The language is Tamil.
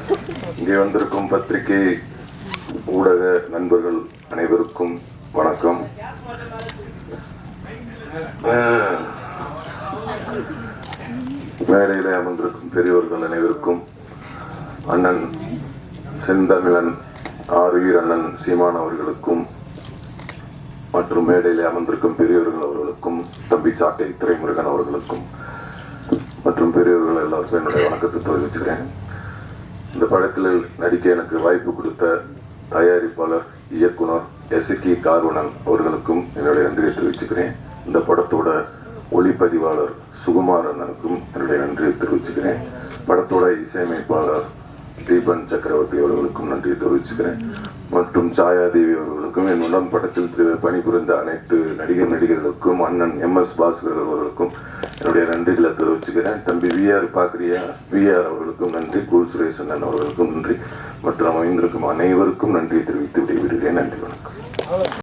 இங்கே வந்திருக்கும் பத்திரிகை ஊடக நண்பர்கள் அனைவருக்கும் வணக்கம். மேடையில் அமர்ந்திருக்கும் பெரியோர்கள் அனைவருக்கும், அண்ணன் செந்தமிழன் ஆருயிர் அண்ணன் சீமான் அவர்களுக்கும் மற்றும் மேடையில் அமர்ந்திருக்கும் பெரியவர்கள் அவர்களுக்கும், தம்பி சாட்டை துரைமுருகன் அவர்களுக்கும் மற்றும் பெரியவர்கள் எல்லாருக்கும் என்னுடைய வணக்கத்தை தெரிவிச்சுக்கிறேன். இந்த படத்தில் நடிக்க எனக்கு வாய்ப்பு கொடுத்த தயாரிப்பாளர் இயக்குனர் எஸ்கி கார்வணன் அவர்களுக்கும் என்னுடைய நன்றியை தெரிவிச்சுக்கிறேன். இந்த படத்தோட ஒளிப்பதிவாளர் சுகுமார் அண்ணனுக்கும் என்னுடைய நன்றியை தெரிவிச்சுக்கிறேன். படத்தோட இசையமைப்பாளர் தீபன் சக்கரவர்த்தி அவர்களுக்கும் நன்றியை தெரிவிச்சுக்கிறேன். மற்றும் சாயாதேவி அவர்களுக்கும், என் உடன் படத்தில் பணிபுரிந்த அனைத்து நடிகர்களுக்கும், அண்ணன் MS பாஸ்கர் அவர்களுக்கும் என்னுடைய நன்றிகளை தெரிவிச்சுக்கிறேன். தம்பி VR பாக்குறியா VR அவர்களுக்கும் நன்றி, கூல் சுரேஷ் அண்ணன் அவர்களுக்கும் நன்றி மற்றும் அமைந்திருக்கும் அனைவருக்கும் நன்றியை தெரிவித்து விடைபெறுகிறேன். நன்றி.